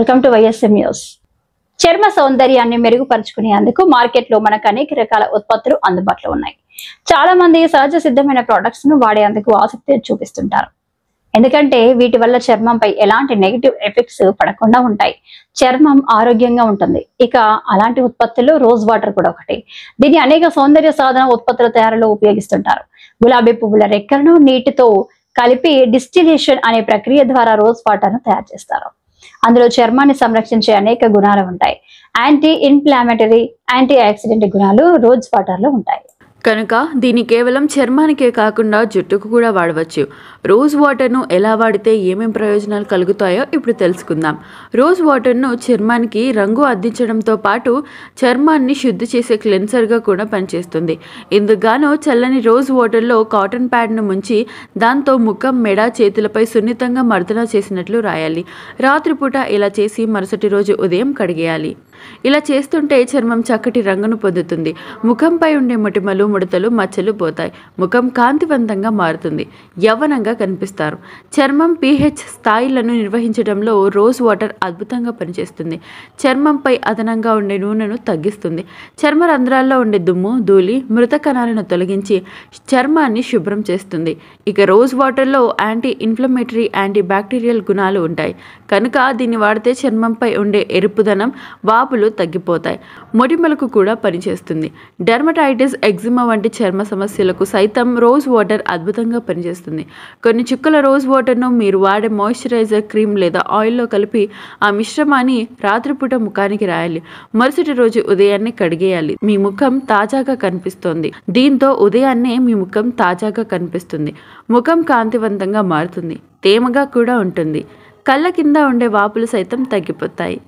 Welcome to YSM news. చర్మ సౌందర్యాన్ని మెరుగుపరుచుకునేందుకు మార్కెట్లో మనకు అనేక రకాల ఉత్పత్తులు అందుబాటులో ఉన్నాయి. చాలా మంది సహజ సిద్ధమైన ప్రొడక్ట్స్ ను వాడేందుకు ఆసక్తి చూపిస్తుంటారు. ఎందుకంటే వీటి వల్ల చర్మంపై ఎలాంటి నెగిటివ్ ఎఫెక్ట్స్ పడకుండా ఉంటాయి. చర్మం ఆరోగ్యంగా ఉంటుంది. ఇక అలాంటి ఉత్పత్తులు రోజ్ వాటర్ కూడా ఒకటి. దీన్ని అనేక సౌందర్య సాధన ఉత్పత్తుల తయారీలో ఉపయోగిస్తుంటారు. గులాబీ పువ్వుల రెక్కలను నీటితో కలిపి డిస్టిలేషన్ అనే ప్రక్రియ ద్వారా రోజ్ వాటర్ ను తయారు చేస్తారు. అందులో చర్మాన్ని సంరక్షించే అనేక గుణాలు ఉంటాయి. యాంటీ ఇన్ఫ్లామేటరీ, యాంటీ ఆక్సిడెంట్ గుణాలు రోజ్ వాటర్ లో ఉంటాయి. కనుక దీన్ని కేవలం చర్మానికే కాకుండా జుట్టుకు కూడా వాడవచ్చు. రోజ్ వాటర్ను ఎలా వాడితే ఏమేం ప్రయోజనాలు కలుగుతాయో ఇప్పుడు తెలుసుకుందాం. రోజ్ వాటర్ను చర్మానికి రంగు అద్దించడంతో పాటు చర్మాన్ని శుద్ధి చేసే క్లెన్సర్గా కూడా పనిచేస్తుంది. ఇందుకుగాను చల్లని రోజ్ వాటర్లో కాటన్ ప్యాడ్ను ముంచి దాంతో ముఖం, మెడ, చేతులపై సున్నితంగా మర్దన చేసినట్లు రాయాలి. రాత్రిపూట ఇలా చేసి మరుసటి రోజు ఉదయం కడిగేయాలి. ఇలా చేస్తుంటే చర్మం చక్కటి రంగును పొందుతుంది. ముఖంపై ఉండే మొటిమలు, ముడతలు, మచ్చలు పోతాయి. ముఖం కాంతివంతంగా మారుతుంది. యవ్వనంగా కనిపిస్తారు. చర్మం pH స్థాయిలను నిర్వహించడంలో రోజ్ వాటర్ అద్భుతంగా పనిచేస్తుంది. చర్మంపై అదనంగా ఉండే నూనెను తగ్గిస్తుంది. చర్మ రంధ్రాల్లో ఉండే దుమ్ము, ధూళి, మృత కణాలను తొలగించి చర్మాన్ని శుభ్రం చేస్తుంది. ఇక రోజ్ వాటర్లో యాంటీ ఇన్ఫ్లమేటరీ, యాంటీ బ్యాక్టీరియల్ గుణాలు ఉంటాయి. కనుక దీన్ని వాడితే చర్మంపై ఉండే ఎరుపుదనం, వాపులు తగ్గిపోతాయి. మొటిమలకు కూడా పనిచేస్తుంది. డెర్మటైటిస్, ఎగ్జిమా వంటి చర్మ సమస్యలకు సైతం రోజ్ వాటర్ అద్భుతంగా పనిచేస్తుంది. కొన్ని చుక్కల రోజ్ వాటర్ను మీరు వాడే మాయిశ్చరైజర్, క్రీమ్ లేదా ఆయిల్లో కలిపి ఆ మిశ్రమాన్ని రాత్రిపూట ముఖానికి రాయాలి. మరుసటి రోజు ఉదయాన్నే కడిగేయాలి. మీ ముఖం తాజాగా కనిపిస్తుంది. దీంతో ఉదయాన్నే మీ ముఖం తాజాగా కనిపిస్తుంది. ముఖం కాంతివంతంగా మారుతుంది. తేమగా కూడా ఉంటుంది. కళ్ళ కింద ఉండే వాపులు సైతం తగ్గిపోతాయి.